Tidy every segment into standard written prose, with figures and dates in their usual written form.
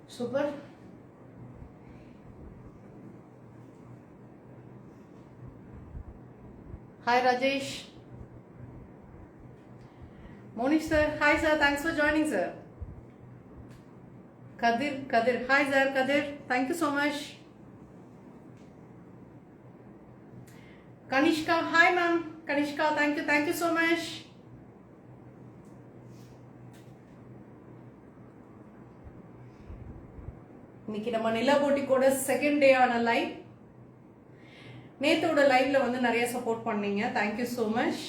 Super. Hi Rajesh. Monish sir. Hi sir. Thanks for joining sir. Kadir. Hi sir. Kadir. Thank you so much. Kanishka. Hi ma'am. Kanishka. Thank you so much. இன்னைக்கு நம்ம நிலா போட்டிக்கோட second day ஆன live. நேத்தோட லைவ்ல வந்து நிறைய support பண்ணீங்க. Thank you so much.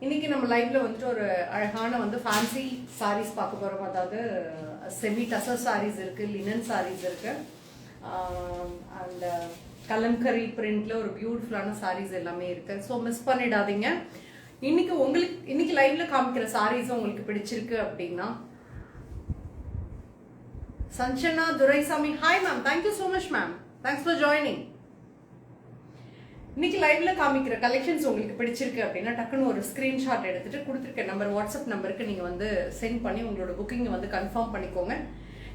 இன்னைக்கு நம்ம லைவ்ல வந்துட்டு ஒரு அழகான வந்து ஃபேன்சி சாரீஸ் பார்க்க போறோம். அதாவது செமி டசர் சாரீஸ் இருக்கு, லினன் சாரீஸ் இருக்கு, அண்ட் கலம்கரி பிரிண்ட்ல ஒரு பியூட்டிஃபுல்லான சாரீஸ் எல்லாமே இருக்கு. ஸோ மிஸ் பண்ணிடாதீங்க. இன்னைக்கு லைவ்ல காமிக்கிற சாரீஸ் உங்களுக்கு பிடிச்சிருக்கு அப்படின்னா Sanjana Duraisamy. Hi ma'am. Thank you so much ma'am. Thanks for joining. இன்னைக்கு லைவ்ல காமிக்கிற கலெக்ஷன்ஸ் உங்களுக்கு பிடிச்சிருக்கு அப்படின்னா டக்குன்னு ஒரு ஸ்கிரீன்ஷாட் எடுத்துட்டு கொடுத்துருக்க நம்பர் வாட்ஸ்அப் நம்பருக்கு நீங்க வந்து சென்ட் பண்ணி உங்களோட புக்கிங் வந்து கன்ஃபார்ம் பண்ணிக்கோங்க.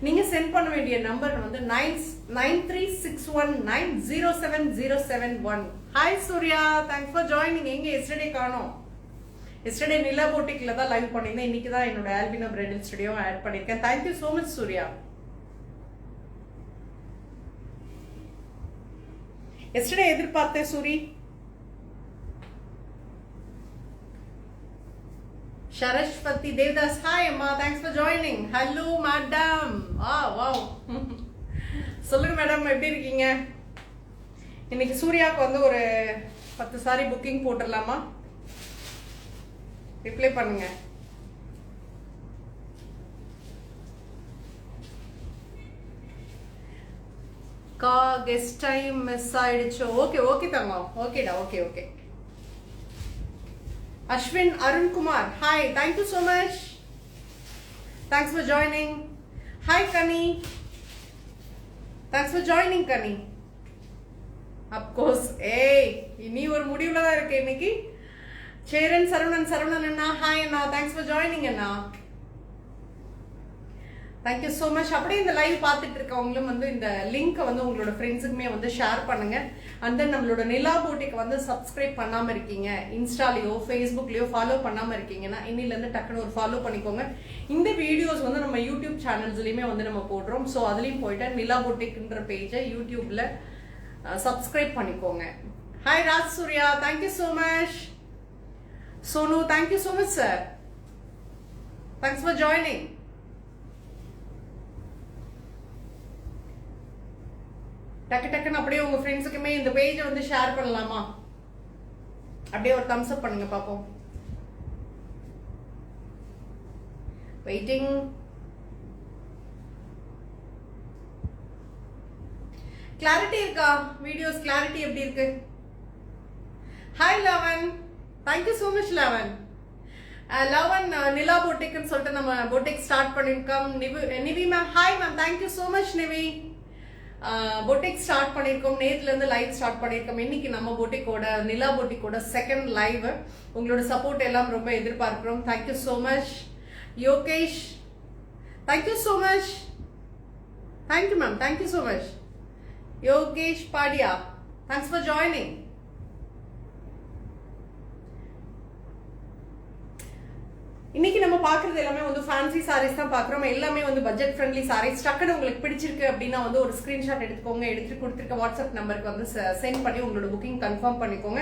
நீங்க சென்ட் பண்ண வேண்டிய நம்பர் வந்து 9361907071. Hi Surya. Thanks for joining. எங்க எஸ்டர்டே காணோம். எஸ்டர்டே நிலா போட்டிக்ல தான் லைவ் பண்ணியிருந்தேன். இன்னைக்கு தான் என்னோட ஆல்பினோ பிரைடல் ஸ்டுடியோ ஆட் பண்ணியிருக்கேன். Thank you so much Surya. Yesterday எதிர்பார்த்தேன் சூரி. ஷரஸ்வதி தேவதாஸ். ஹாய் அம்மா. Thanks for joining. Hello madam. Wow. சொல்லுங்க மேடம், எப்படி இருக்கீங்க? இன்னைக்கு சூர்யாவுக்கு வந்து ஒரு 10 சாரி புக்கிங் போட்டுடலாமா? ரிப்ளை பண்ணுங்க. கெஸ்ட் டைம் மிஸ் ஆயிடுச்சு. ஓகே தங்கம். ஓகேடா. Okay. Ashwin Arunkumar. Hi. Thank you so much. Thanks for joining. Hi Kani. Thanks for joining Kani. Of course. நீ ஒரு முடிவுல தான் இருக்கு இன்னைக்கு. சேரன் சரவணன் அண்ணா. ஹாய் அண்ணா. தேங்க்ஸ் ஃபார் ஜாயினிங் அண்ணா. Thank you so much. அப்படியே இந்த லைவ் பார்த்துட்டு இருக்கவங்களும் வந்து இந்த லிங்க்கை வந்து உங்களோட ஃப்ரெண்ட்ஸுக்குமே வந்து ஷேர் பண்ணுங்க. அண்ட் தென் நம்மளோட நிலா போட்டிக்கு வந்து சப்ஸ்கிரைப் பண்ணாமல் இருக்கீங்க, இன்ஸ்டாலேயோ ஃபேஸ்புக்லேயோ ஃபாலோ பண்ணாமல் இருக்கீங்கன்னா இன்னிலேருந்து டக்குன்னு ஒரு ஃபாலோ பண்ணிக்கோங்க. இந்த வீடியோஸ் வந்து நம்ம யூடியூப் சேனல்ஸ்லையுமே வந்து நம்ம போடுறோம். ஸோ அதுலேயும் போயிட்டு நிலா போட்டிக்குன்ற பேஜை யூடியூப்ல சப்ஸ்கிரைப் பண்ணிக்கோங்க. Hi Raj Surya. Thank you so much. Sonu. Thank you so much sir. Thanks for joining. டக்குன்னு அப்படியே உங்க ஃப்ரெண்ட்ஸுக்குமே இந்த பேஜை வந்து ஷேர் பண்ணலாமா? அப்படியே ஒரு தம்ஸ் அப் பண்ணுங்க பாப்போம். வெயிட்டிங். கிளாரிட்டி இருக்கா? வீடியோஸ் கிளாரிட்டி எப்படி இருக்கு? Hi Lavan. Thank you so much Lavan. Lavan Nila போட்டிக்னு சொல்லிட்டு நம்ம போட்டிக் ஸ்டார்ட் பண்ணிருக்கோம். Nivi ma'am. Hi ma'am. Thank you so much Nivi. Boutique start பண்ணியிருக்கோம். நேத்துல இருந்து லைவ் ஸ்டார்ட் பண்ணியிருக்கோம். இன்னைக்கு நம்ம பொட்டிக்கோட நிலா பொட்டிக்கோட செகண்ட் லைவ். உங்களோட சப்போர்ட் எல்லாம் ரொம்ப எதிர்பார்க்கிறோம். Thank you so much Yogesh. Thank you so much. Thank you ma'am. Thank you so much Yogesh Bhatia. Thanks for joining. இன்னைக்கு நம்ம பாக்குறது எல்லாமே வந்து ஃபேன்சி சாரீஸ் தான் பாக்குறோம். எல்லாமே வந்து பட்ஜெட் ஃப்ரெண்ட்லி சாரீஸ். டக்குன்னு உங்களுக்கு பிடிச்சிருக்கு அப்படின்னா வந்து ஒரு ஸ்கிரீன்ஷாட் எடுத்துக்கோங்க. எடுத்துட்டு கொடுத்துருக்க வாட்ஸ்அப் நம்பருக்கு வந்து சென்ட் பண்ணி உங்களோட புக்கிங் கன்ஃபார்ம் பண்ணிக்கோங்க.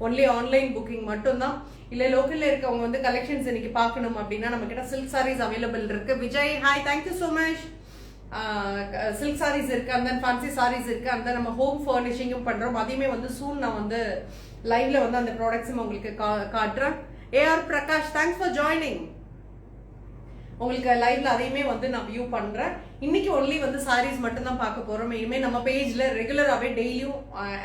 ஒன்லி ஆன்லைன் புக்கிங் மட்டும்தான். இல்ல லோக்கல்ல இருக்கவங்க வந்து கலெக்ஷன்ஸ் இன்னைக்கு பார்க்கணும் அப்படின்னா நம்ம கிட்ட சில்க் சாரீஸ் அவைலபிள் இருக்கு. Vijay hi. Thank you so much. Silk sarees இருக்கு, அந்த ஃபேன்சி சாரீஸ் இருக்கு, அந்த நம்ம ஹோம் ஃபர்னிஷிங்கும் பண்றோம். அதையுமே வந்து சூன் நான் வந்து லைவ்ல வந்து அந்த ப்ராடக்ட்ஸும் உங்களுக்கு காட்டுறேன். AR Prakash. Thanks for joining. உங்களுக்கு லைவ்ல அதையுமே வந்து நான் வியூ பண்றேன். இன்னைக்கு ஒன்லி வந்து சாரீஸ் மட்டும் தான் பார்க்க போறோம். இனிமே நம்ம பேஜ்ல ரெகுலராகவே டெய்லியும்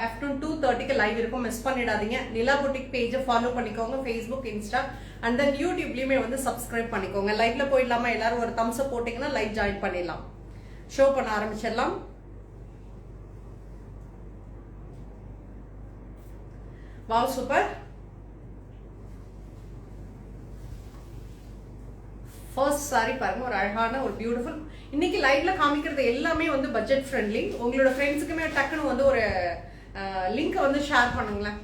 ஆஃப்டர்நூன் 2:30க்கு லைவ் இருக்கும். மிஸ் பண்ணிடாதீங்க. நிலா புட்டிக் பேஜை ஃபாலோ பண்ணிக்கோங்க. ஃபேஸ்புக், இன்ஸ்டா அண்ட் தென் யூடியூப்லயுமே வந்து சப்ஸ்கிரைப் பண்ணிக்கோங்க. லைவ்ல போயிடலாமா? எல்லாரும் ஒரு தம்ஸ் அப் போட்டீங்கன்னா லைவ் ஜாயின் பண்ணிடலாம். ஷோ பண்ண ஆரம்பிச்சிடலாம். Wow super. ஃபர்ஸ்ட் சாரி பாருங்க, ஒரு அழகான ஒரு பியூட்டிஃபுல். இன்னைக்கு லைவ்ல காமிக்கிறது எல்லாமே வந்து பட்ஜெட் ஃப்ரெண்ட்லி. உங்களோட ஃப்ரெண்ட்ஸுக்குமே டக்குன்னு வந்து ஒரு லிங்கை வந்து ஷேர் பண்ணுங்களேன்.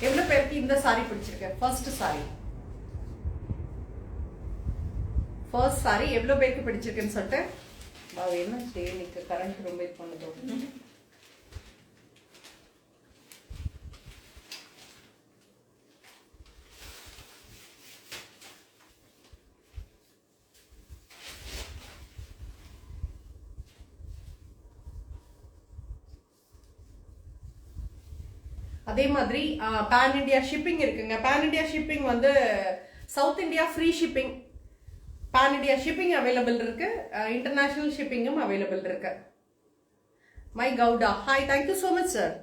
எவ்வளவு பேருக்கு இந்த சாரி பிடிச்சிருக்கு? ஃபர்ஸ்ட் சாரி எவ்வளவு பேருக்கு பிடிச்சிருக்குன்னு சொல்லிட்டு. என்ன இன்னைக்கு கரண்ட் ரொம்ப இது பண்ணுது. அதே மாதிரி பேன் இண்டியா ஷிப்பிங் இருக்குங்க. பேன் இண்டியா ஷிப்பிங் வந்து south India free shipping, pan India shipping available இருக்கு, இன்டர்நேஷனல் ஷிப்பிங்கும் அவைலபிள் இருக்கு. மை Gowda, hi, thank you so much sir,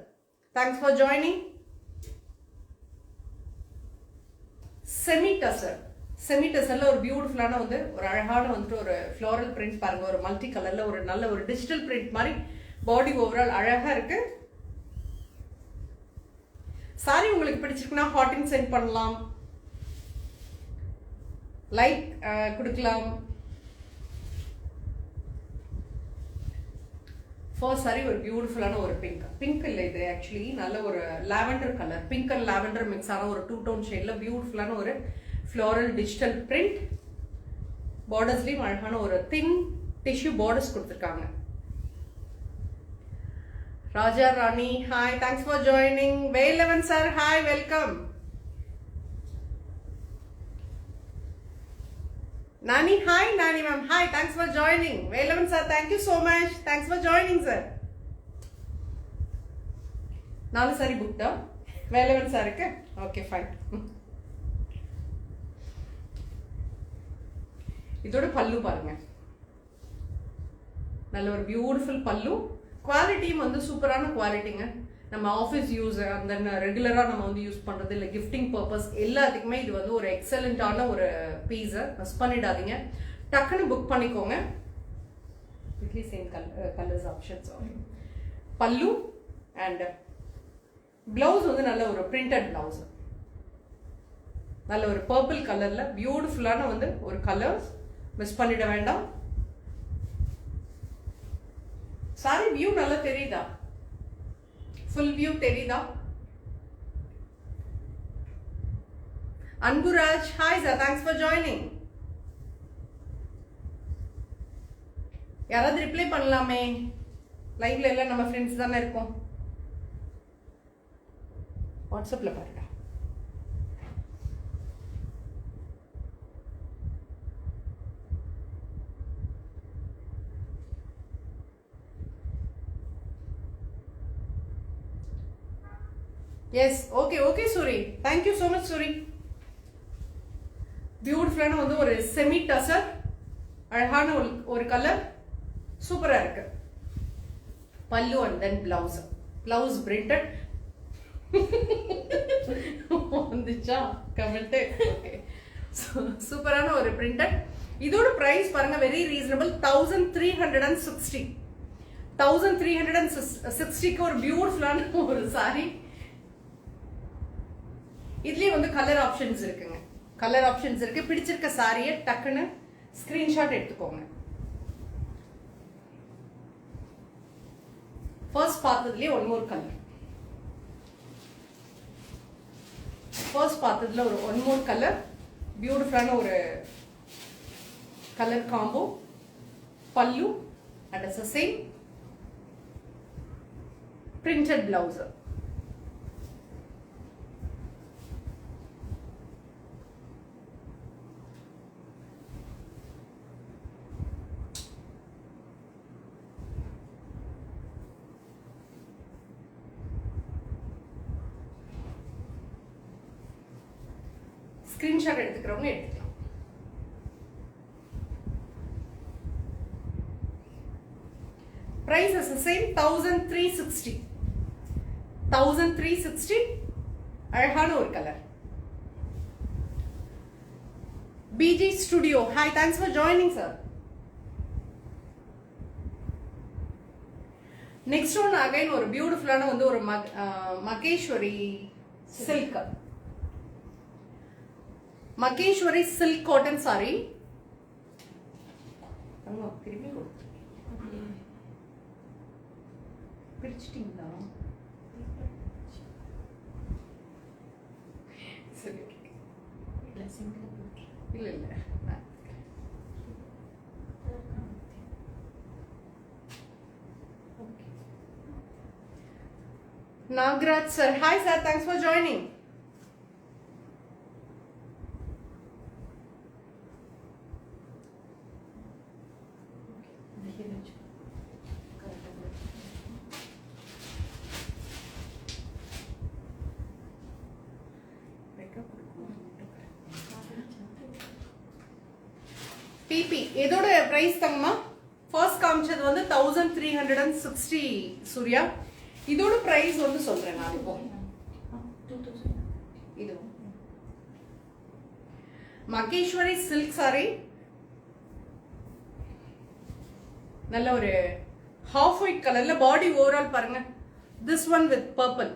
thanks for joining. செமிடசர்ல ஒரு பியூட்டிஃபுல்லான வந்து ஒரு அழகான வந்துட்டு ஒரு ஃப்ளோரல் பிரிண்ட் பாருங்க, ஒரு மல்டி கலர்ல ஒரு நல்ல ஒரு டிஜிட்டல் பிரிண்ட் மாதிரி பாடி ஓவரால் அழகா இருக்கு. சாரி உங்களுக்கு பிடிச்சிருக்குன்னா ஹாட்டிங் சென்ட் பண்ணலாம், லைக் கொடுக்கலாம். ஃபர்ஸ்ட் சாரி ஒரு பியூட்டிஃபுல்லான ஒரு பிங்க் இல்லை, இது ஆக்சுவலி நல்ல ஒரு lavender colour, pink and lavender mix ஆன ஒரு 2 டோன் ஷேட்ல பியூட்டிஃபுல்லான ஒரு ஃப்ளோரல் டிஜிட்டல் பிரிண்ட். பார்டர்ஸ்லயும் அழகான ஒரு தின் டிஷ்யூ பார்டர்ஸ் கொடுத்துருக்காங்க. Raja Rani, hi, thanks for joining. Velavan sir, hi, welcome. Nani, hi, Nani ma'am, hi, thanks for joining. Velavan sir, thank you so much. Thanks for joining sir. Nalu sari booked up. Velavan sir, okay, fine. இதோட பல்லு பாருங்க, நல்ல ஒரு beautiful பல்லு. குவாலிட்டியும் வந்து சூப்பரான குவாலிட்டிங்க. நம்ம ஆஃபீஸ் யூஸ் அந்த ரெகுலராக நம்ம வந்து யூஸ் பண்ணுறது இல்லை, கிஃப்டிங் பர்பஸ் எல்லாத்துக்குமே இது வந்து ஒரு எக்ஸலண்ட்டான ஒரு பீஸை மிஸ் பண்ணிடாதீங்க. டக்குன்னு புக் பண்ணிக்கோங்க. Same colours options. பல்லு அண்ட் பிளவுஸ் வந்து நல்ல ஒரு பிரிண்டட் பிளவுஸ், நல்ல ஒரு பர்பிள் கலர்ல பியூட்டிஃபுல்லான வந்து ஒரு கலர்ஸ், மிஸ் பண்ணிட வேண்டாம். சாரி வியூ நல்லா தெரியுதா? ஃபுல் வியூ தெரியுதா? Anburaj, hi sir, thanks for joining. யாராவது ரிப்ளை பண்ணலாமே, லைவ்ல எல்லாம் நம்ம ஃப்ரெண்ட்ஸ் தானே இருக்கோம். வாட்ஸ்அப்ல பாருங்க. Yes, okay okay Suri, thank you so much Suri. பியூட்டிஃபுல்லான வந்து ஒரு செமி டசர், அழகான ஒரு கலர், சூப்பரா இருக்கு. பல்லு அண்ட் தென் பிளவுஸ் பிரிண்டட் வந்துச்சா கமெண்ட்? ஓகே, சூப்பரான ஒரு பிரிண்டட். இதோட பிரைஸ் பாருங்க, வெரி ரீசனபிள், 1360. 1360க்கு ஒரு பியூட்டிஃபுல்லான ஒரு சாரி. இதுலயே வந்து கலர் ஆப்ஷன்ஸ் இருக்குங்க, கலர் ஆப்ஷன்ஸ் இருக்கு. பிடிச்சிருக்க சாரியை டக்குன்னு ஸ்கிரீன்ஷாட் எடுத்துக்கோங்க. ஃபர்ஸ்ட் பார்த்ததுலயே ஒன் மோர் கலர், பியூட்டிஃபுல்லான ஒரு colour combo. Pallu and as same printed blouse. Screenshot எடுத்துக்கிறவங்க எடுத்துக்கலாம். Price is the same, 1360. 1360. அழகான ஒரு கலர். BG Studio, hi, thanks for joining sir. Next one again ஒரு பியூட்டிஃபுல்லான வந்து ஒரு Maheswari silk. Maheswari silk cotton sorry. திரும்பி பிரிச்சிட்டீங்களா? சரி, இல்ல இல்ல Nagraj sir, hi sir, thanks for joining. PP இதோட பிரைஸ் தங்கமா ஃபர்ஸ்ட் காமிச்சது வந்து 1360 சூர்யா. இதோட பிரைஸ் வந்து சொல்றேன் நான் இப்போ. இது மகேஸ்வரி சில்க் சாரி, நல்ல ஒரு half white கலர்ல பாடி ஓவரால் பாருங்க. this one with purple.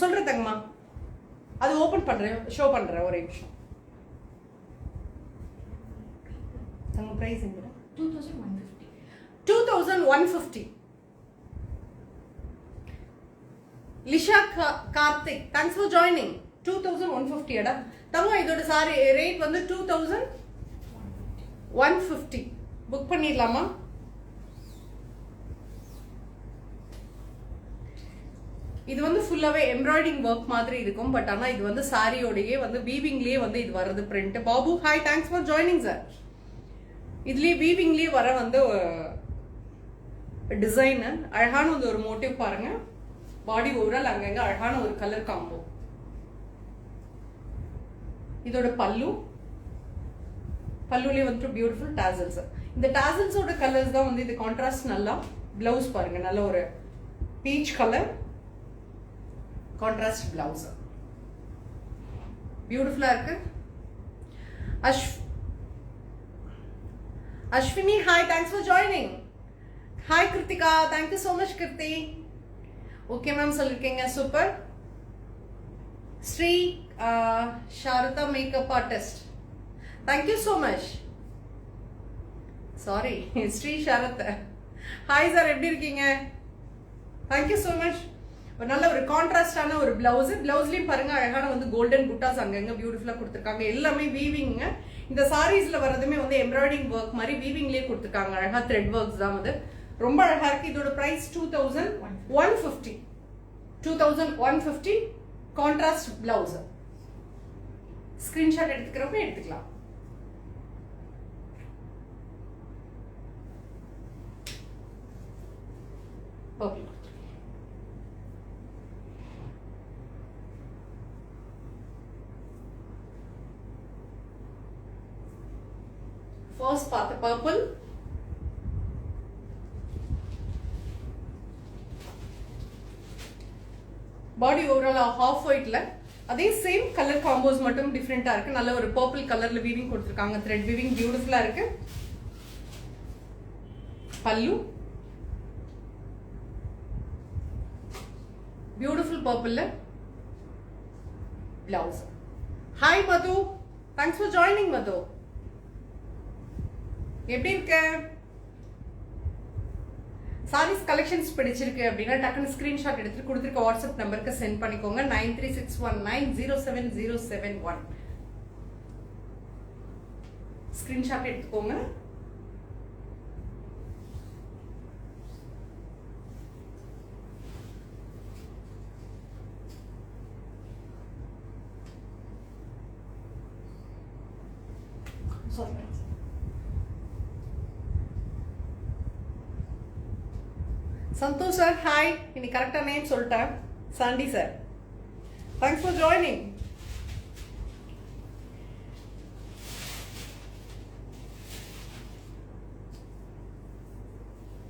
சொல்றேன் தங்கமா, அது ஓபன் பண்றேன், ஷோ பண்றேன் ஒரு நிமிஷம். தங்க பிரைஸ் எங்க? 2150. Lisha Karthik, thanks for joining. 2150 அடா தங்க. இதோட சாரி ரேட் வந்து 2150. புக் பண்ணிடலாமா? இது வந்து ஃபுல்லாவே எம்ப்ராய்டிங் ஒர்க் மாதிரி இருக்கும். பட் ஆனா இது வந்து சாரியோடயே வந்து வீவிங்லயே வந்து இது வருது print. Babu hi, thanks for joining sir. இதுலயே வீவிங்லயே வர வந்து டிசைன் அழகான வந்து ஒரு மோட்டிவ் பாருங்க. பாடி ஓவரால் அங்கங்க அழகான ஒரு கலர் காம்போ. இதோட பல்லுலயே வந்து பியூட்டிஃபுல் டாசல்ஸ். இந்த டாசல்ஸோட கலர்ஸ் தான் வந்து இது கான்ட்ராஸ்ட். நல்லா பிளவுஸ் பாருங்க, நல்ல ஒரு பீச் கலர் கான்ட்ராஸ்ட் பிளவுஸ், பியூட்டிஃபுல்லா இருக்கு. Ashwini hi, thanks for joining. Hi Krithika, thank you so much Kriti. Okay ma'am சொல்லிருக்கீங்க, super. Sri Sharada makeup artist, thank you so much. Sorry Sri Sharad. Hi sir, எப்படி இருக்கீங்க? Thank you so much. ஒரு நல்ல ஒரு கான்ட்ராஸ்டான ஒரு பிளவுஸ். பிளவுஸ்லயும் பாருங்க அழகான வந்து கோல்டன் புட்டாஸ் அங்கங்க பியூட்டிஃபுல்லா கொடுத்துருக்காங்க. எல்லாமே வீவிங். இந்த சாரீஸ்ல வரதுமே வந்து எம்ப்ராய்டிங் ஒர்க் மாதிரி வீவிங்லயே கொடுத்துருக்காங்க. அழகா த்ரெட் ஒர்க்ஸ் தான் வந்து ரொம்ப அழகா இருக்கு. இதோட பிரைஸ் 2150. 2150 contrast blouse. ஸ்கிரீன்ஷாட் எடுத்துக்கிறப்ப எடுத்துக்கலாம். ஓகே, ஃபர்ஸ்ட் பார்த்த பர்பிள், பாடி ஓவரால் ஹாஃப் ஒயிட்ல அதே சேம் கலர் காம்போஸ் மட்டும் டிஃப்ரெண்டா இருக்கு. நல்ல ஒரு பர்பிள் கலர்ல வீவிங் கொடுத்துருக்காங்க. த்ரெட் வீவிங் பியூட்டிஃபுல்லா இருக்கு. பல்லு பியூட்டிஃபுல் பர்பிள்ல blouse. Hi Madhu, thanks for joining Madhu. எப்படி இருக்க? சாரீஸ் கலெக்ஷன்ஸ் பிடிச்சிருக்கு அப்படின்னா டக்குன்னு ஸ்கிரீன்ஷாட் எடுத்து கொடுத்துருக்க வாட்ஸ்அப் நம்பருக்கு சென்ட் பண்ணிக்கோங்க. 9361907071 ஸ்கிரீன்ஷாட் எடுத்துக்கோங்க. சந்தோஷ் சார் ஹாய், இன்னைக்கு கரெக்டா நேம் சொல்லிட்டேன். Sandy sir, thanks for joining.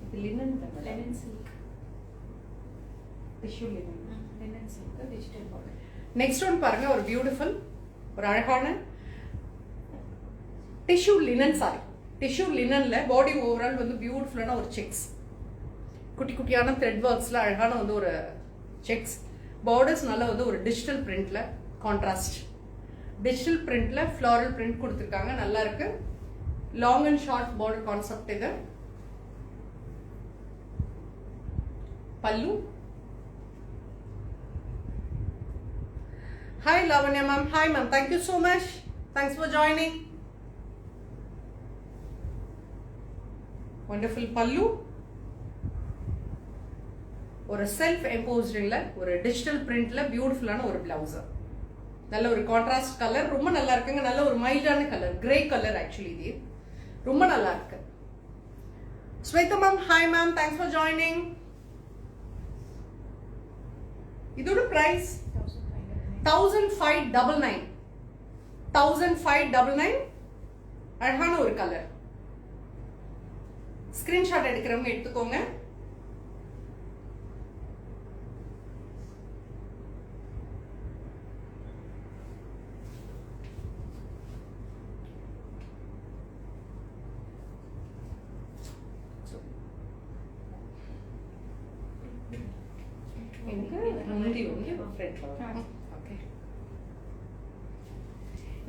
இது linen silk, tissue linen silk digital border. Next one பாருங்க, ஒரு பியூட்டிஃபுல் ஒரு அழகான டிஷ்யூ லினன் சாரி. டிஷ்யூ லினன்ல பாடி ஓவரால் வந்து பியூட்டிஃபுல்லான ஒரு செக்ஸ், குட்டி குட்டியான த்ரெட் ஒர்க்ஸ்ல அழகான வந்து ஒரு செக்ஸ். பார்டர்ஸ் நல்ல வந்து ஒரு டிஜிட்டல் பிரிண்ட்ல கான்ட்ராஸ்ட் டிஜிட்டல் பிரிண்ட்ல ஃப்ளாரல் பிரிண்ட் கொடுத்துருக்காங்க. நல்லா இருக்கு. Long and short border concept இது. Pallu. Hi Lavanya ma'am. Hi ma'am, thank you so much. Thanks for joining. Wonderful pallu. ஒரு செல்ஃப் எம்போஸ்டிங்ல ஒரு டிஜிட்டல் பிரிண்ட்ல பியூட்டிஃபுல்லான ஒரு பிளவுஸ். நல்ல ஒரு கான்ட்ராஸ்ட் கலர், ரொம்ப நல்லா இருக்குங்க. நல்ல ஒரு மைல்டான கலர், கிரே கலர். ஆக்சுவலி இது ரொம்ப நல்லா இருக்கு. Shweta ma'am, hi ma'am, thanks for joining. இதோட பிரைஸ் 1599. 1599. அழகான ஒரு கலர். ஸ்கிரீன்ஷாட் எடுக்கிறவங்க எடுத்துக்கோங்க.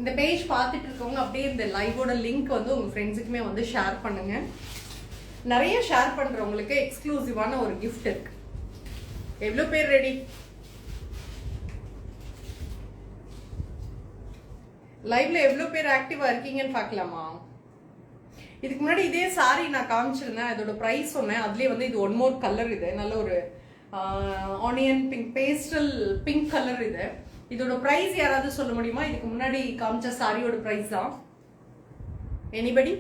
இந்த பேஜ் பார்த்துட்டு இருக்கவங்க அப்படியே இந்த லைவோட லிங்க் வந்து உங்க ஃப்ரெண்ட்ஸுக்குமே வந்து ஷேர் பண்ணுங்க. நிறைய ஷேர் பண்றவங்களுக்கு எக்ஸ்க்ளூசிவான ஒரு கிஃப்ட் இருக்கு. எவ்வளவு பேர் ரெடி? லைவ்ல எவ்வளவு பேர் ஆக்டிவா இருக்கீங்கன்னு பார்க்கலாமா? இதுக்கு முன்னாடி இதே சாரி நான் காமிச்சிருந்தேன், அதோட பிரைஸ் சொன்னேன். அதுலயே வந்து இது ஒன் மோர் கலர். இது நல்ல ஒரு onion pink, pastel pink colour. இது இதோட பிரைஸ் யாராவது சொல்ல முடியுமா? இதுக்கு முன்னாடி காமிச்ச சாரியோட பிரைஸ் தான். எனிபடி?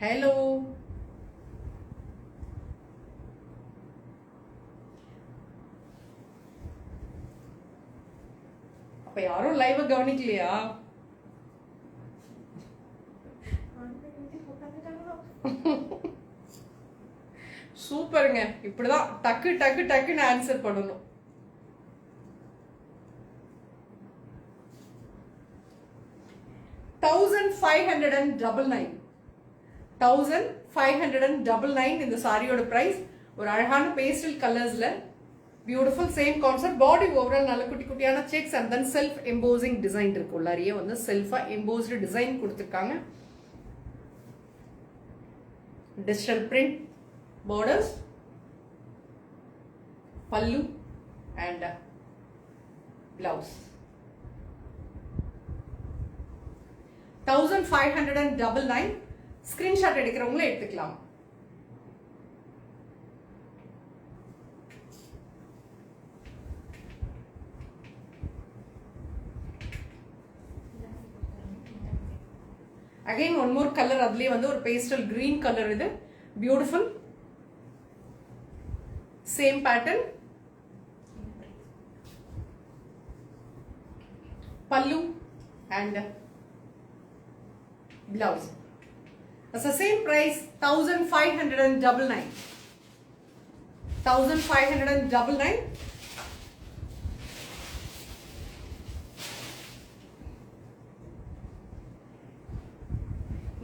ஹலோ, அப்ப யாரும் லைவ் கவனிக்கலையா? சூப்பருங்க. இப்படிதான் டக்கு டக்கு டக்குன்னு ஆன்சர் பண்ணணும். $1599. 1599 இந்த சாரியோட பிரைஸ். ஒரு அழகான பேஸ்டல் கலர்ஸ்ல beautiful same concept. Body overall நல்ல குட்டி குட்டியான checks and then self embossing design இருக்கு. உள்ளாரியே வந்து செல்ஃபா எம்போஸ்டு டிசைன் கொடுத்துருக்காங்க. Digital print borders, pallu and blouse. 1599. Screenshot எடுக்கிறவங்களே எடுத்துக்கலாம். Again one more colour. அதுலயே வந்து ஒரு பேஸ்டல் கிரீன் கலர். இது beautiful same pattern. Pallu and blouse. That's the same price, 1599. 1599.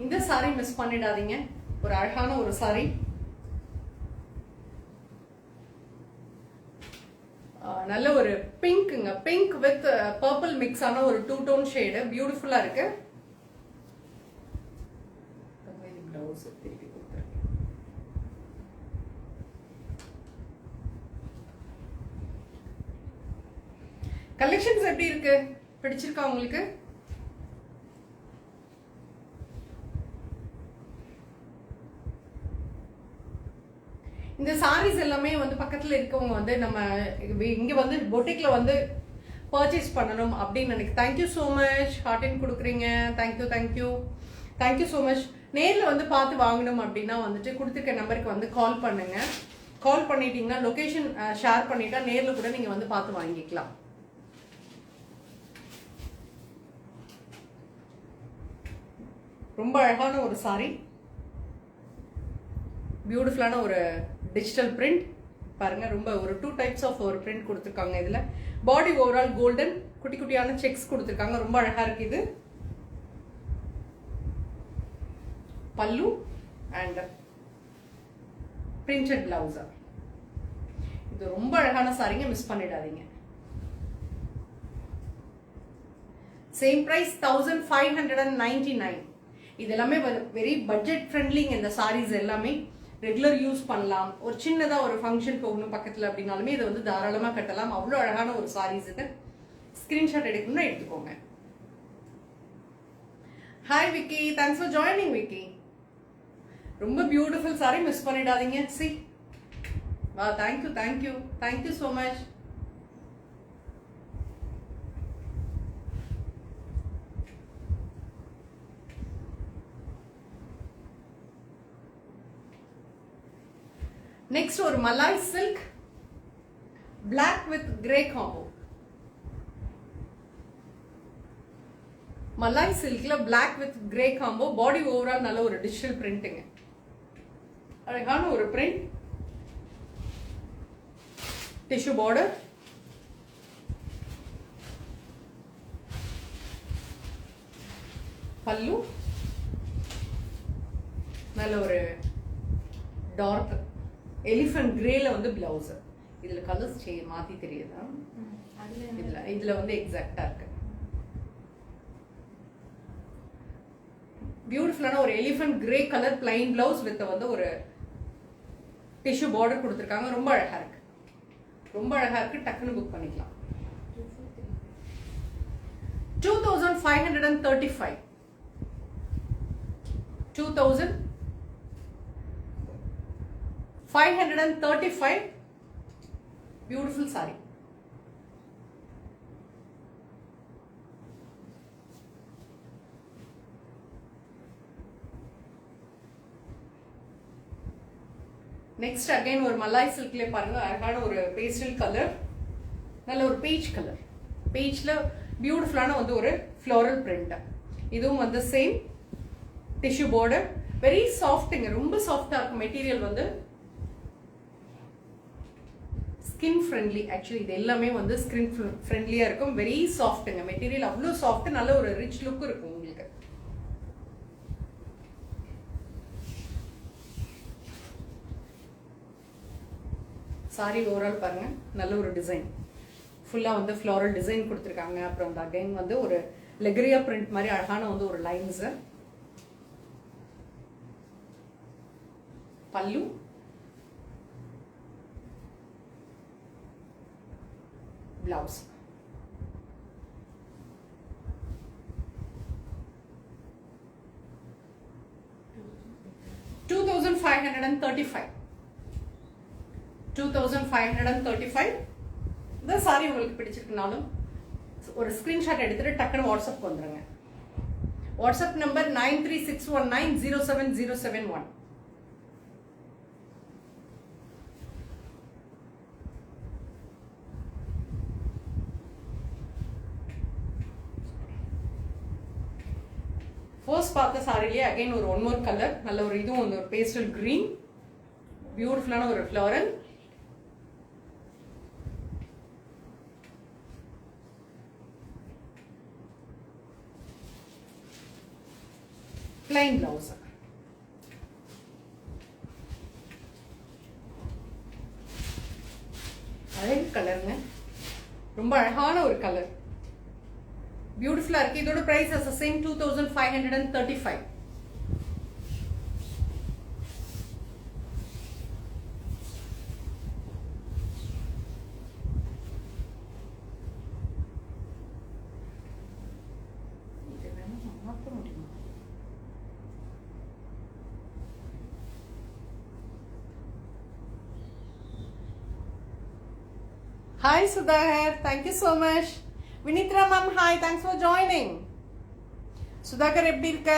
இந்த சாரி மிஸ் பண்ணிடாதீங்க. ஒரு அழகான ஒரு சாரி. நல்ல ஒரு பிங்க்ங்க, பிங்க் வித் பர்பிள் மிக்ஸ் ஆன ஒரு 2 டோன் ஷேடு. பியூட்டிஃபுல்லா இருக்கு. கலெக்ஷன்ஸ் எப்படி இருக்கு? பிடிச்சிருக்கா உங்களுக்கு? இந்த சாரீஸ் எல்லாமே வந்து பக்கத்துல இருக்கவங்க வந்து நம்ம இங்க வந்து பொட்டிக்ல வந்து பர்ச்சேஸ் பண்ணணும் அப்படின்னு நினைக்கிறேன். Thank you so much. ஹார்டின் கொடுக்குறீங்க. Thank you thank you thank you so much. நேரில் வந்து பார்த்து வாங்கணும் அப்படின்னா வந்துட்டு கொடுத்துருக்க நம்பருக்கு வந்து கால் பண்ணுங்க. கால் பண்ணிட்டீங்கன்னா லொகேஷன் ஷேர் பண்ணிட்டா நேரில் கூட நீங்க வந்து பார்த்து வாங்கிக்கலாம். ரொம்ப அழகான ஒரு சாரி. பியூட்டிஃபுல்லான ஒரு டிஜிட்டல் பிரிண்ட் பாருங்க. ரொம்ப ஒரு 2 டைப்ஸ் ஆஃப் ஒரு பிரிண்ட் கொடுத்துருக்காங்க. இதுல பாடி ஓவரால் கோல்டன் குட்டி குட்டியான செக்ஸ் கொடுத்துருக்காங்க. ரொம்ப அழகா இருக்கு. இது பல்லு அண்ட் பிரிண்டட் பிளவுஸ். இது ரொம்ப அழகான சாரிங்க, மிஸ் பண்ணிடாதீங்க. Same price 1599. இது எல்லாமே வெரி பட்ஜெட் ஃப்ரெண்ட்லிங்க. இந்த சாரீஸ் எல்லாமே ரெகுலர் யூஸ் பண்ணலாம். ஒரு சின்னதா ஒரு ஃபங்க்ஷன் போகணும் பக்கத்துல அப்படின்னாலுமே இதை வந்து தாராளமா கட்டலாம். அவ்வளோ அழகான ஒரு சாரீஸ். இது ஸ்கிரீன்ஷாட் எடுக்கணும்னா எடுத்துக்கோங்க. Hi Vicky, thanks for joining Vicky. ரொம்ப பியூட்டிஃபுல் சாரி, மிஸ் பண்ணிடாதீங்க. Siva, thank you thank you thank you so much. Next ஒரு Malai silk black with grey combo. Malai சில்க்ல black with grey combo. Body overall நல்ல ஒரு டிஜிட்டல் பிரிண்ட்டுங்க. அழகான ஒரு பிரிண்ட். Tissue border. பல்லு நல்ல ஒரு டார்க் எலிஃபண்ட் கிரேல வந்து பிளவுஸ். இதுல கலர்ஸ் மாத்தி தெரியுதா? இதுல வந்து எக்ஸாக்டா இருக்கு. பியூட்டிஃபுல்லான ஒரு elephant grey colour plain blouse with வந்து ஒரு டிஷ்யூ பார்டர் கொடுத்துருக்காங்க. ரொம்ப அழகா இருக்கு, ரொம்ப அழகா இருக்கு. டக்குன்னு புக் பண்ணிக்கலாம். 2535. 2535. Beautiful sorry. நெக்ஸ்ட் அகைன் ஒரு மலாய் சில்க்ல பாருங்க, அழகான ஒரு பேஸ்டல் கலர், நல்ல ஒரு பீச் கலர். பீச்ல பியூட்டிஃபுல்லான வந்து ஒரு ஃப்ளோரல் பிரிண்ட். இதுவும் வந்து சேம் டிஷ்யூ பார்டர். வெரி சாஃப்ட்டுங்க, ரொம்ப சாஃப்டா இருக்கும். மெட்டீரியல் வந்து ஸ்கின் ஃப்ரெண்ட்லி. ஆக்சுவலி இது எல்லாமே வந்து ஸ்கின் ஃப்ரெண்ட்லியா இருக்கும். வெரி சாஃப்ட்டுங்க மெட்டீரியல், அவ்வளோ சாஃப்ட். நல்ல ஒரு ரிச் லுக் இருக்கும் உங்களுக்கு. சாரி ஓவரால் பாருங்க, நல்ல ஒரு டிசைன். ஃபுல்லா வந்து ஃப்ளோரல் டிசைன் கொடுத்துருக்காங்க. அப்புறம் வந்து அகைன் வந்து ஒரு லெக்ரியா பிரிண்ட் மாதிரி அழகான வந்து ஒரு லைன்ஸ். பல்லு பிளவுஸ். $2535. 2535. இந்த சாரி உங்களுக்கு பிடிச்சிருக்குனாலும் ஒரு ஸ்கிரீன்ஷாட் எடுத்துட்டு டக்குன்னு வாட்ஸ்அப் வந்துருங்க. WhatsApp number 9361907071. ஃபர்ஸ்ட் பார்த்த சாரிலேயே அகைன் ஒரு ஒன் மோர் கலர், நல்ல ஒரு இதுவும் வந்து ஒரு பேஸ்டல் கிரீன், பியூட்டிஃபுல்லான ஒரு ஃப்ளோரல். Plain blouse. அழகு கலருங்க, ரொம்ப அழகான ஒரு கலர், பியூட்டிஃபுல்லா இருக்கு. இதோட price as the same 2535. Hi Sudhakar, thank you so much. Vinitra ma'am, hi, thanks for joining. Sudhakar எப்படி இருக்க?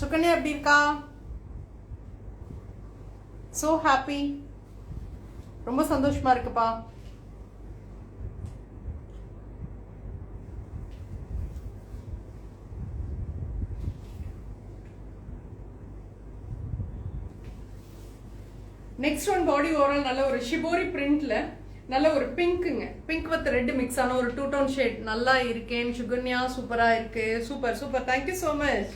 சுகன்யா எப்படி இருக்கா? So happy. ரொம்ப சந்தோஷமா இருக்குப்பா. நெக்ஸ்ட் ஒன் பாடி ஓவரால் நல்ல ஒரு ஷிபோரி பிரிண்ட்ல நல்ல ஒரு பிங்க்குங்க, பிங்க் வித் ரெட் மிக்ஸ் ஆன ஒரு 2 டோன் ஷேட். நல்லா இருக்கேன் சுகன்யா, சூப்பரா இருக்கு. Super super, thank you so much.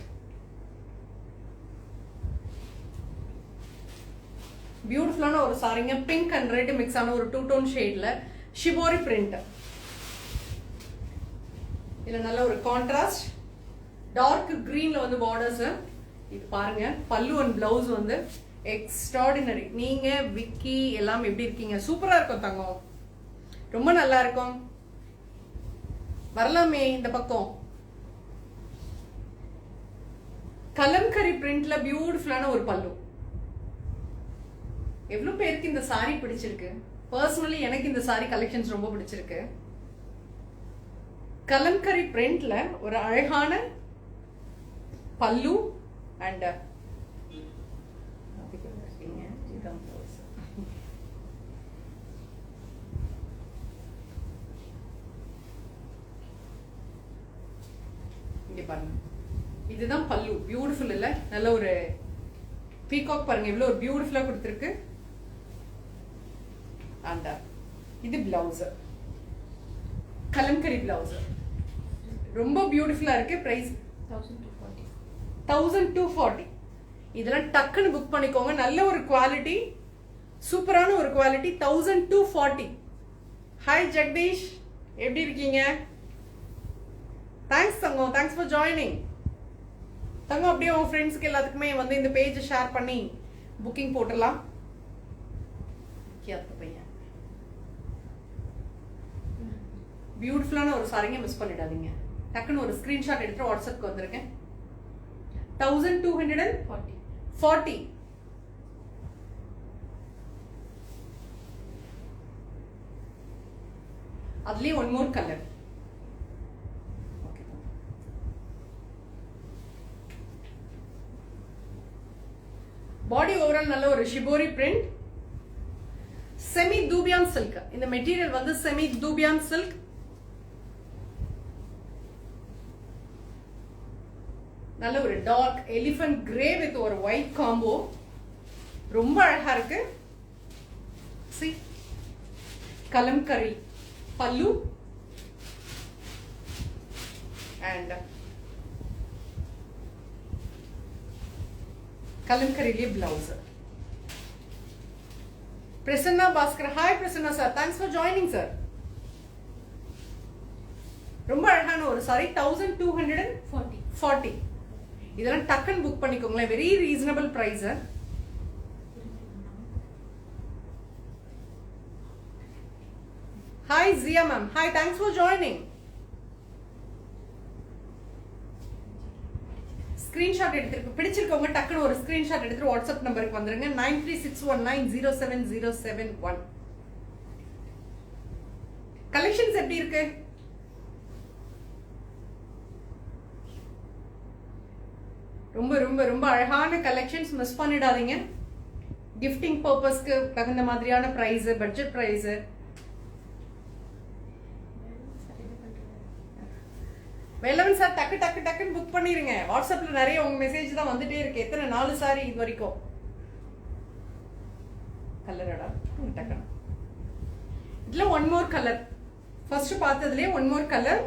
பியூட்டிஃபுல்லான ஒரு சாரிங்க. பிங்க் அண்ட் ரெட் மிக்ஸ் ஆன ஒரு 2 டோன் ஷேட்ல ஷிபோரி பிரிண்ட். இதுல நல்ல ஒரு கான்ட்ராஸ்ட் டார்க் கிரீன்ல வந்து பார்டர்ஸ். இது பாருங்க பல்லு அண்ட் பிளவுஸ் வந்து எக்ஸ்ட்ராடினரி. நீங்க விக்கி எல்லாம் எப்படி இருக்கீங்க? சூப்பரா இருக்கும் தங்கம், ரொம்ப நல்லா இருக்கும். வரலாமே இந்த பக்கம். கலம்கரி பிரிண்ட்ல பியூட்டிஃபுல்லான ஒரு பல்லு. எவ்வளவு பேருக்கு இந்த சாரி பிடிச்சிருக்கு? பர்சனலி எனக்கு இந்த சாரி கலெக்ஷன்ஸ் ரொம்ப பிடிச்சிருக்கு. கலம்கரி பிரிண்ட்ல ஒரு அழகான பல்லு அண்ட் இங்க பாருங்க, இதுதான் பல்லு. பியூட்டிஃபுல் இல்ல? நல்ல ஒரு பீகாக் பாருங்க, இவ்வளவு ஒரு பியூட்டிஃபுல்லா கொடுத்திருக்கு. அந்த இது பிளவுஸ், கலம்கரி பிளவுஸ் ரொம்ப பியூட்டிஃபுல்லா இருக்கு. பிரைஸ் 1240. இதெல்லாம் டக்குன்னு புக் பண்ணிக்கோங்க. நல்ல ஒரு குவாலிட்டி, சூப்பரான ஒரு குவாலிட்டி. 1240. ஹாய் ஜெகதீஷ், எப்படி இருக்கீங்க? தேங்க்ஸ் தங்கம், தேங்க்ஸ் ஃபார் ஜாயினிங். தங்கம் அப்படியே உங்க ஃப்ரெண்ட்ஸ்க்கு எல்லாத்துக்குமே வந்து இந்த பேஜ் ஷேர் பண்ணி புக்கிங் போட்டுடலாம். பியூட்டிஃபுல்லான ஒரு சாரிங்க, மிஸ் பண்ணிடாதீங்க. டக்குன்னு ஒரு ஸ்கிரீன்ஷாட் எடுத்து வாட்ஸ்அப்க்கு வந்திருக்கேன். 1240. அதுலயே one more colour. Body overall நல்ல ஒரு shibori print. Semi dupion silk. இந்த மெட்டீரியல் வந்து செமி தூபியான் சில்க். நல்ல ஒரு டார்க் எலிஃபண்ட் கிரே வித் ஒரு ஒயிட் காம்போ. ரொம்ப அழகா இருக்கு. சி கலம்கரி பல்லு அண்ட் கலம்கரிலே blouse. Prasanna Bhaskar, hi Prasanna sir, thanks for joining sir. ரொம்ப அழகான ஒரு சாரி. 1240. இதெல்லாம் டக்குன்னு புக் பண்ணிக்கோங்களேன். Very reasonable price. Hi Zia ma'am, hi, thanks for joining. Screenshot எடுத்துருக்கு பிடிச்சிருக்கவங்க டக்குன்னு ஒரு ஸ்கிரீன்ஷாட் எடுத்து வாட்ஸ்அப் நம்பருக்கு வந்துருங்க. 9361907071. கலெக்ஷன்ஸ் எப்படி இருக்கு? ரொம்ப ரொம்ப ரொம்ப அழகான கலெக்ஷன்ஸ், மிஸ் பண்ணிடாதீங்க. கிஃப்டிங் பர்பஸ்க்கு தகுந்த மாதிரியான price, budget price. Velavan sir, டக்கு டக்கு டக்குன்னு புக் பண்ணிருங்க. வாட்ஸ்அப்ல நிறைய உங்க மெசேஜ் தான் வந்துட்டே இருக்கு. எத்தனை 4 சாரி இது வரைக்கும்? கலரடா டக்குன்னு. இதுல ஒன் மோர் கலர். ஃபர்ஸ்ட் பார்த்ததுலயே one more colour.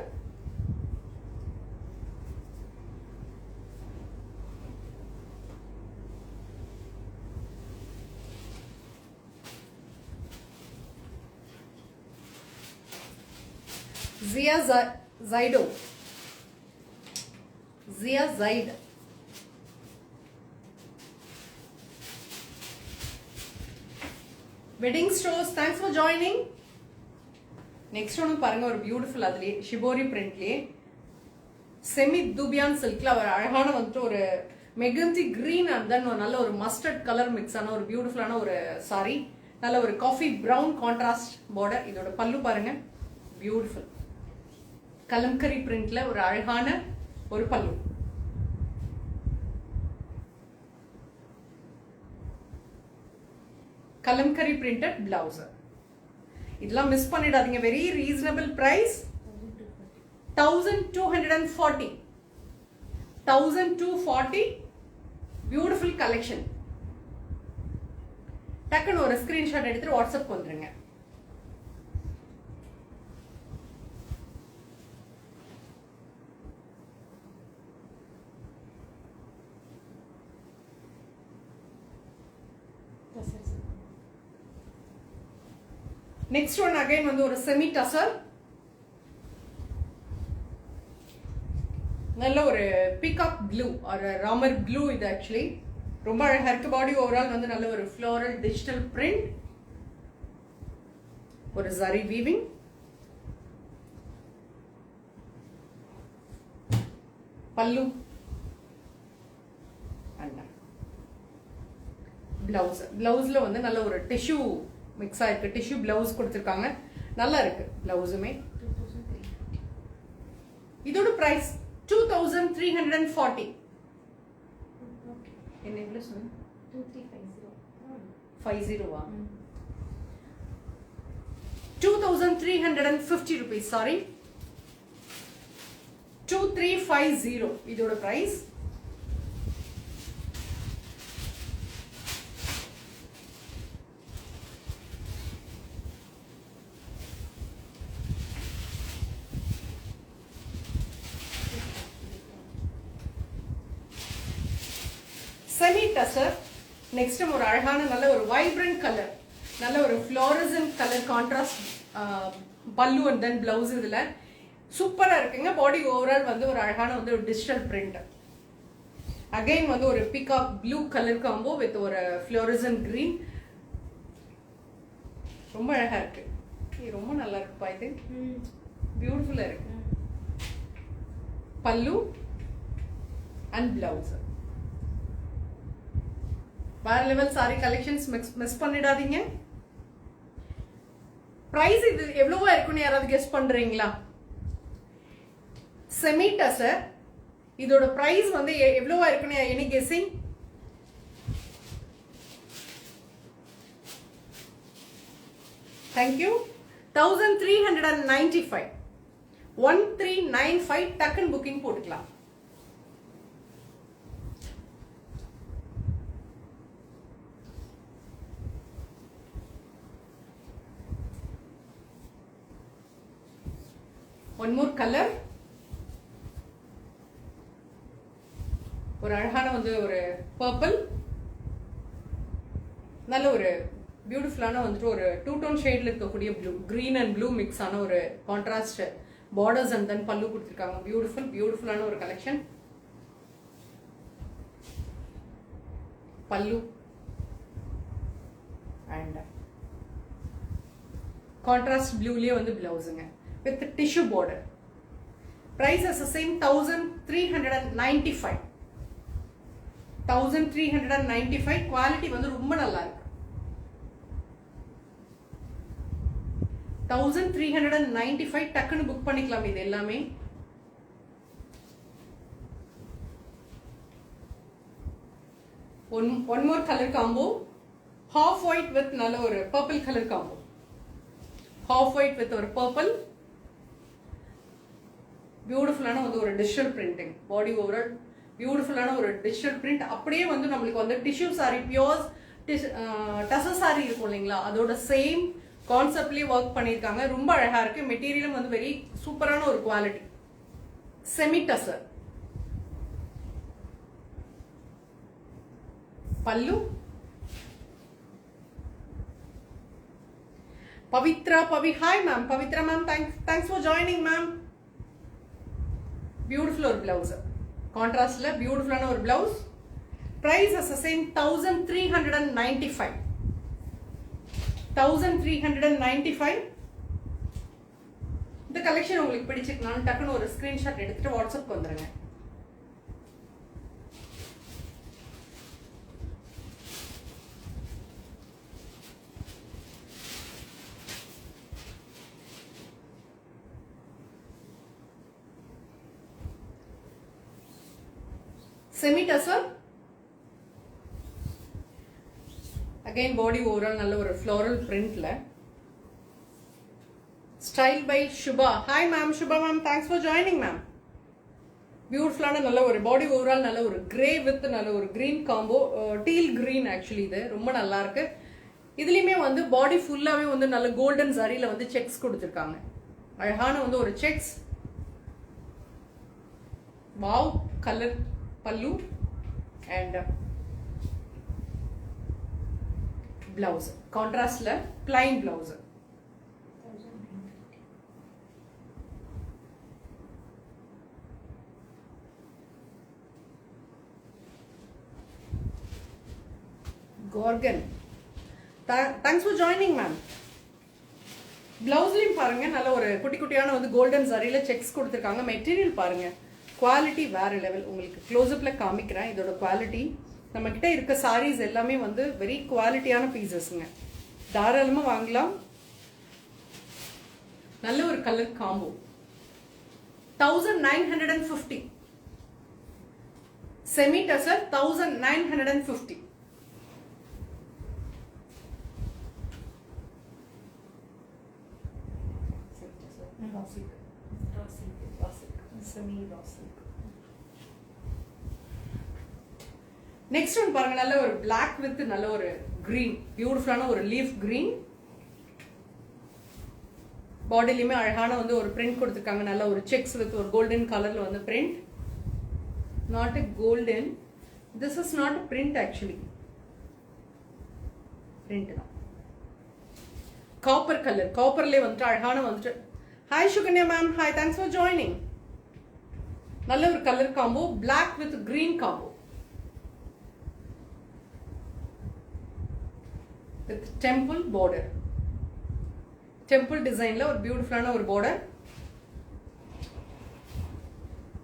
Zia Zaido. Zia Zaid. Wedding Stores, thanks for joining. Next one பாருங்க, ஒரு பியூட்டிஃபுல் அதுலயே ஷிபோரி பிரிண்ட்லயே செமி தூபியான் சில்க்ல ஒரு அழகான வந்து ஒரு மெகந்தி கிரீன் அண்ட் தென் நல்ல ஒரு மஸ்டர்ட் கலர் மிக்ஸ் ஆன ஒரு பியூட்டிஃபுல்லான ஒரு சாரி. நல்ல ஒரு காஃபி பிரவுன் கான்ட்ராஸ்ட் பார்டர். இதோட பல்லு பாருங்க, பியூட்டிஃபுல் கலம்கரி பிரிண்ட்ல ஒரு அழகான ஒரு பல்லு. Kalamkari printed blouse. இதெல்லாம் மிஸ் பண்ணிடாதீங்க. Very reasonable price. 1240. 1240. Beautiful collection. டக்குன்னு ஒரு ஸ்கிரீன்ஷாட் எடுத்து வாட்ஸ்அப் வந்துருங்க. நெக்ஸ்ட் ஒன் அகைன் வந்து ஒரு செமி டசர், நல்ல ஒரு பீகாக் ப்ளூ ஒரு ராமர் ப்ளூ. இது ஆக்சுவலி ரொம்ப அழகா இருக்கு. பாடி ஓவரால் வந்து நல்ல ஒரு ஃப்ளோரல் டிஜிட்டல் பிரிண்ட், ஒரு ஜரி வீவிங், பல்லு அண்ட் பிளவுஸ். பிளவுஸ்ல வந்து நல்ல ஒரு டிஷ்யூ மிக்ஸ் ஆயிருக்கு, டிஷ்யூ பிளவுஸ் கொடுத்துருக்காங்க, நல்லா இருக்கு பிளவுஸுமே. இதோட பிரைஸ் 2340. என்ன எவ்வளவு சொன்ன? 2350 2350 rupees. சாரி, 2350 இதோட பிரைஸ். செமி டசர். நெக்ஸ்ட் ஒரு அழகான நல்ல ஒரு வைப்ரண்ட் கலர், நல்ல ஒரு ஃப்ளோரசன்ட் கலர் கான்ட்ராஸ்ட் பல்லு அண்ட் தென் பிளவுஸ். இதுல சூப்பரா இருக்குங்க. பாடி ஓவரால் வந்து ஒரு அழகான வந்து ஒரு டிஜிட்டல் பிரிண்ட். அகைன் வந்து ஒரு peacock blue colour combo with ஒரு ஃப்ளோரசன்ட் கிரீன். ரொம்ப அழகா இருக்கு, ரொம்ப நல்லா இருக்குப்பா. இது பியூட்டிஃபுல்லா இருக்கு. பல்லு அண்ட் பிளவுஸ். வேற லெவல் சாரி கலெக்ஷன்ஸ், மிஸ் பண்ணிடாதீங்க. பிரைஸ் இது எவ்வளவா இருக்குன்னு யாராவது கெஸ் பண்றீங்களா? செமி டசர் இதோட பிரைஸ் வந்து எவ்வளவா இருக்குன்னு எனி கெஸிங்? தேங்க்யூ. 1395 1395 டக்கன் புக்கிங் போட்டுக்கலாம். ஒன் மோர் கலர், ஒரு அழகான வந்து ஒரு பர்பிள், நல்ல ஒரு பியூட்டிஃபுல்லான வந்துட்டு ஒரு டூ டோன் ஷேட்ல இருக்கக்கூடிய blue, green and blue mix ஆன ஒரு கான்ட்ராஸ்ட் பார்டர்ஸ் அண்ட் தென் பல்லு கொடுத்துருக்காங்க. பியூட்டிஃபுல்லான ஒரு கலெக்ஷன். பல்லு அண்ட் கான்ட்ராஸ்ட் ப்ளூலயே வந்து பிளவுஸுங்க with tissue border. Price is the same 1395. 1395. Quality வந்து ரொம்ப நல்லா இருக்கு. 1395 டக்குன்னு புக் பண்ணிக்கலாம். இது எல்லாமே one more color combo, half white with நல்ல ஒரு purple color combo. Half white with ஒரு purple. பியூட்டிஃபுல்லான வந்து ஒரு டிஜிட்டல் பிரிண்டிங். பாடி ஓவரால் பியூட்டிஃபுல்லான ஒரு டிஜிட்டல் பிரிண்ட். அப்படியே வந்து நம்மளுக்கு வந்து tissue sorry, pure tussar sorry இருக்கும் இல்லைங்களா, அதோட சேம் கான்செப்ட்லயே ஒர்க் பண்ணியிருக்காங்க. ரொம்ப அழகா இருக்கு. மெட்டீரியலும் வந்து வெரி சூப்பரான ஒரு குவாலிட்டி. Semi tussar. பல்லு. Pavithra hi ma'am. Pavithra ma'am, thanks for joining ma'am. Beautiful ஒரு பிளவுஸ், கான்ட்ராஸ்ட்ல பியூட்டிஃபுல்லான ஒரு blouse. Price is the same 1395. 1395. இந்த கலெக்ஷன் உங்களுக்கு பிடிச்சிருக்கனால டக்குன்னு ஒரு ஸ்கிரீன்ஷாட் எடுத்துட்டு வாட்ஸ்அப் வந்துருங்க. Semi tussar. Again body overall நல்ல ஒரு ஃப்ளோரல் பிரிண்ட்ல. Style by Subha. Hi ma'am. Subha ma'am, thanks for joining ma'am. பியூட்டிஃபுல்லான நல்ல ஒரு பாடி ஓவரால் நல்ல ஒரு கிரே வித் நல்ல ஒரு green combo, deal green actually. இது ரொம்ப நல்லா இருக்கு. இதுலயுமே வந்து பாடி ஃபுல்லாவே வந்து நல்ல கோல்டன் சாரியில வந்து செக்ஸ் கொடுத்துருக்காங்க. அழகான வந்து ஒரு checks. Wow colour pallu and blouse. கான்ட்ராஸ்ட்ல plain blouse. Gorgon. Thanks for joining, ma'am. பிளவுஸ்லையும் பாருங்க நல்ல ஒரு குட்டி குட்டியான வந்து கோல்டன் சரியில செக்ஸ் கொடுத்துருக்காங்க. மெட்டீரியல் பாருங்க, குவாலிட்டி வேற லெவல். உங்களுக்கு க்ளோஸ்அப்ல காமிக்கிறேன் இதோட குவாலிட்டி. நம்ம கிட்ட இருக்க சாரீஸ் எல்லாமே வந்து வெரி குவாலிட்டியான பீசஸ்ங்க. தாராளமா வாங்கலாம். நல்ல ஒரு colour combo. 1950. Semi tussar 1950. Next one பாருங்க, நல்ல ஒரு பிளாக் வித் நல்ல ஒரு கிரீன், பியூட்டிஃபுல்லான ஒரு லீஃப் கிரீன். பாடிலையுமே அழகான வந்து ஒரு பிரிண்ட் கொடுத்துருக்காங்க. நல்ல ஒரு செக்ஸ் வித் ஒரு கோல்டன் கலர்ல வந்து print. Not a golden, this is not print, actually print தான். காப்பர் கலர், காப்பர்லேயே வந்துட்டு அழகான வந்துட்டு. Hi Sukanya ma'am, hi, thanks for joining. நல்ல ஒரு colour combo, black with green combo with temple border. Temple டிசைன்ல ஒரு பியூட்டிஃபுல்லான ஒரு பார்டர்.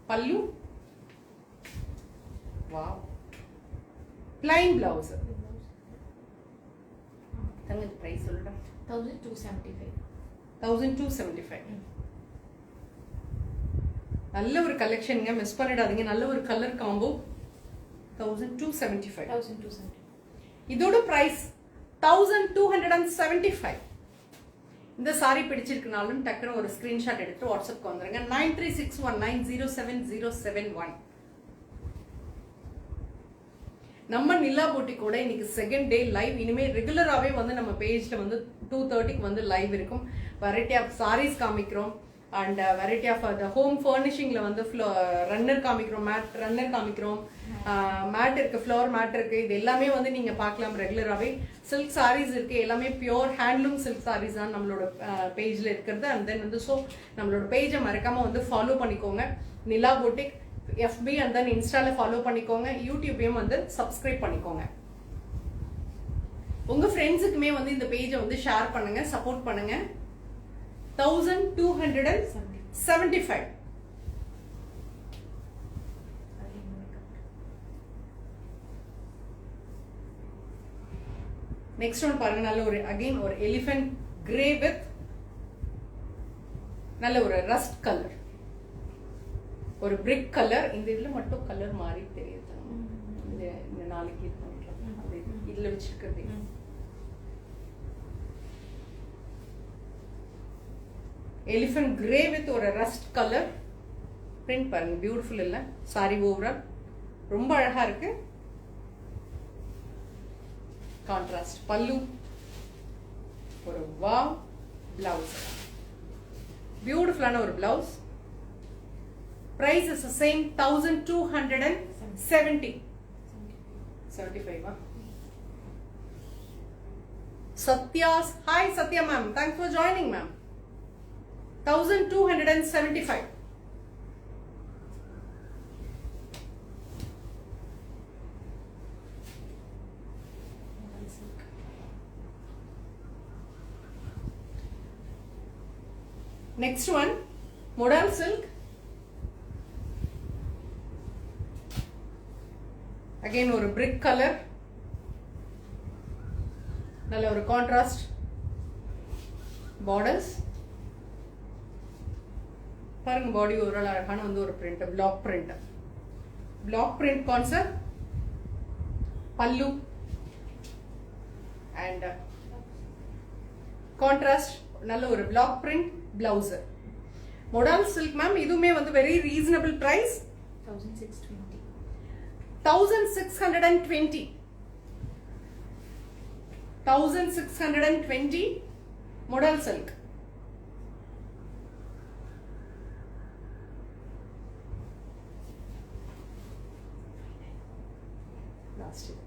பல்லு, வாவ். Plain blouse. தங்க பிரைஸ் சொல்லுடா. 1275. 1275. நல்ல ஒரு கலெக்ஷனுங்க, மிஸ் பண்ணிடாதீங்க. நல்ல ஒரு கலர் காம்போ. 1275. 1275. இதோட பிரைஸ் 1275. இந்த சாரி பிடிச்சிருக்குனாலும் டக்குனு ஒரு ஸ்கிரீன்ஷாட் எடுத்து வாட்ஸ்அப்க்கு வந்துருங்க. 9361907071. நம்ம நிலா போட்டிக்கோட இன்னைக்கு செகண்ட் டே லைவ். இனிமே ரெகுலராகவே வந்து நம்ம பேஜ்ல வந்து 2:30 வந்து லைவ் இருக்கும். வெரைட்டி ஆஃப் சாரீஸ் காமிக்கிறோம் அண்ட் வெரைட்டி ஆஃப் த ஹோம் ஃபர்னிஷிங்ல வந்து ரன்னர் காமிக்கிறோம், மேட் ரன்னர் காமிக்கிறோம், மேட் இருக்கு, ஃப்ளவர் மேட் இருக்கு. இது எல்லாமே வந்து நீங்க பார்க்கலாம் ரெகுலராகவே. சில்க் சாரீஸ் இருக்கு, எல்லாமே பியோர் ஹேண்ட்லூம் சில்க் சாரீஸ் தான் நம்மளோட பேஜ்ல இருக்கிறது. அண்ட் தென் வந்து ஸோ நம்மளோட பேஜை மறக்காம வந்து ஃபாலோ பண்ணிக்கோங்க. நிலா போட்டிக் FB அண்ட் தென் இன்ஸ்டால ஃபாலோ பண்ணிக்கோங்க. யூடியூபையும் வந்து சப்ஸ்கிரைப் பண்ணிக்கோங்க. உங்க ஃப்ரெண்ட்ஸுக்குமே வந்து இந்த பேஜை வந்து ஷேர் பண்ணுங்க, சப்போர்ட் பண்ணுங்க. 1275. நெக்ஸ்ட் ஒன் பாருங்க, நல்ல ஒரு அகைன் ஒரு எலிஃபென்ட் கிரே வித் நல்ல ஒரு ரஸ்ட் கலர், ஒரு பிரிக் கலர். இந்த இதுல மட்டும் கலர் மாறி தெரியுது. இந்த நாளைக்கு இது பண்ணிக்கலாம். இதுல வச்சிருக்கிறது எலிஃபென்ட் கிரே வித் ஒரு ரஸ்ட் கலர் பிரிண்ட் பாருங்க. பியூட்டிஃபுல் இல்ல சாரி? ஓவரால் ரொம்ப அழகா இருக்கு. கான்ட்ராஸ்ட் பல்லு, ஒரு வாவ் பிளவுஸ், பியூட்டிஃபுல்லான ஒரு blouse. Price is the same, 1270. 75. Satya's, hi Satya ma'am, thanks for joining ma'am. 1275. Next one, modal silk. Again ஒரு brick color, நல்ல ஒரு contrast borders. பாருங்க பாடி ஓவரால் அழகான வந்து ஒரு print, block print concept. பல்லு and contrast நல்ல ஒரு block print blouse. modal silk ma'am, இதுமே வந்து very reasonable price. 1620. 1620. 1620 modal silk. Last year.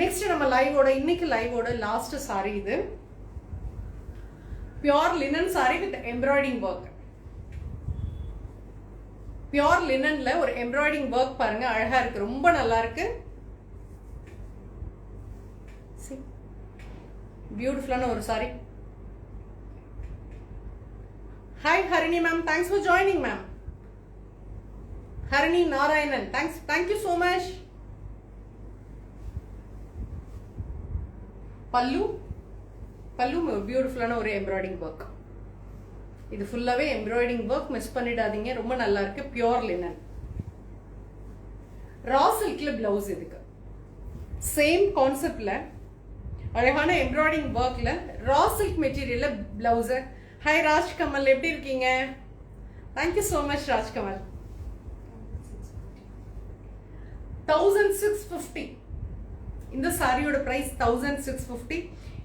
Next நம்ம லைவோட இன்னைக்கு லைவோட லாஸ்ட் சாரி இது. Pure linen sari with embroidery work. Pure லினன்ல ஒரு எம்ப்ராய்டிங் ஒர்க் பாருங்க, அழகா இருக்கு, ரொம்ப நல்லா இருக்கு. பியூட்டிஃபுல்லான ஒரு sorry. Hi Harini ma'am, thanks for joining ma'am. Harini Narayanan, thank you so much. பல்லு பியூட்டிஃபுல்லான ஒரு எம்ப்ராய்டிங் ஒர்க். இது ஃபுல்லாவே எம்ப்ராய்டிங் ஒர்க், மிஸ் பண்ணிடாதீங்க, ரொம்ப நல்லா இருக்கு. பியோர் லினன், ரா சில்க்ல பிளவுஸ். இதுக்கு சேம் கான்செப்ட்ல அழகான எம்ப்ராய்டிங் ஒர்க்ல ரா சில்க் மெட்டீரியல்ல பிளவுஸ். ஹாய் ராஜ்கமல், எப்படி இருக்கீங்க? Thank you so much Rajkamal. 1650. இந்த சாரியோட பிரைஸ் 1650.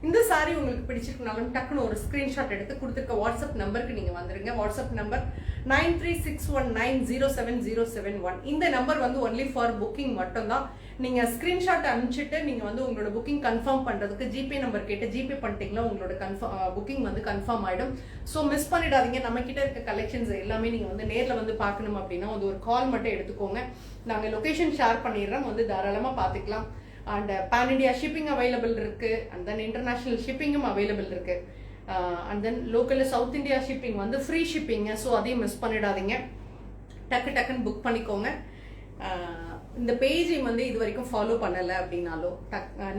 இந்த சாரி உங்களுக்கு பிடிச்சிருக்குனாலும் டக்குன்னு ஒரு ஸ்கிரீன்ஷாட் எடுத்து கொடுத்துருக்க வாட்ஸ்அப் நம்பருக்கு நீங்க வந்துருங்க. WhatsApp number 9361907071. இந்த நம்பர் வந்து ஒன்லி ஃபார் புக்கிங் மட்டும் தான். நீங்க ஸ்கிரீன்ஷாட் அனுப்பிச்சிட்டு நீங்க வந்து உங்களோட புக்கிங் கன்ஃபார்ம் பண்றதுக்கு ஜிபே நம்பர் கேட்டு ஜிபே பண்ணிட்டீங்கன்னா உங்களோட புக்கிங் வந்து கன்ஃபார்ம் ஆயிடும். ஸோ மிஸ் பண்ணிடாதீங்க. நம்ம கிட்ட இருக்க கலெக்ஷன்ஸ் எல்லாமே நீங்க வந்து நேர்ல வந்து பார்க்கணும் அப்படின்னா வந்து ஒரு கால் மட்டும் எடுத்துக்கோங்க. நாங்க லொகேஷன் ஷேர் பண்ணிடுறோம், வந்து தாராளமா பார்த்துக்கலாம். And pan India shipping available இருக்கு, அண்ட் தென் இன்டர்நேஷனல் ஷிப்பிங்கும் அவைலபிள் இருக்கு. அண்ட் தென் லோக்கல்ல சவுத் இந்தியா ஷிப்பிங் வந்து ஃப்ரீ ஷிப்பிங்க. ஸோ அதையும் மிஸ் பண்ணிடாதீங்க, டக்குன்னு புக் பண்ணிக்கோங்க. இந்த பேஜை வந்து இது வரைக்கும் ஃபாலோ பண்ணலை அப்படின்னாலும்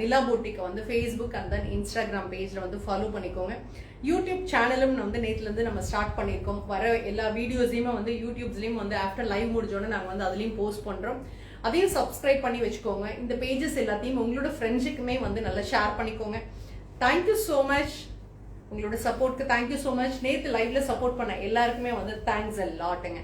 நிலா போட்டிக்கு வந்து ஃபேஸ்புக் அண்ட் தென் இன்ஸ்டாகிராம் பேஜில் வந்து ஃபாலோ பண்ணிக்கோங்க. யூடியூப் சேனலும் வந்து நேற்றுலேருந்து நம்ம ஸ்டார்ட் பண்ணியிருக்கோம். வர எல்லா வீடியோஸையுமே வந்து யூடியூப்ஸ்லேயும் வந்து ஆஃப்டர் லைவ் முடிஞ்சோன்னே நாங்கள் வந்து அதுலேயும் போஸ்ட் பண்ணுறோம். அதையும் சப்ஸ்கிரைப் பண்ணி வச்சுக்கோங்க. இந்த பேஜஸ் எல்லாத்தையும் உங்களோட ஃப்ரெண்ட்ஸுக்குமே வந்து நல்லா ஷேர் பண்ணிக்கோங்க. தேங்க்யூ ஸோ மச், உங்களோட சப்போர்ட்க்கு தேங்க்யூ ஸோ மச். நேற்று லைவ்ல சப்போர்ட் பண்ண எல்லாருக்குமே வந்து தேங்க்ஸ் அ லாட்டுங்க.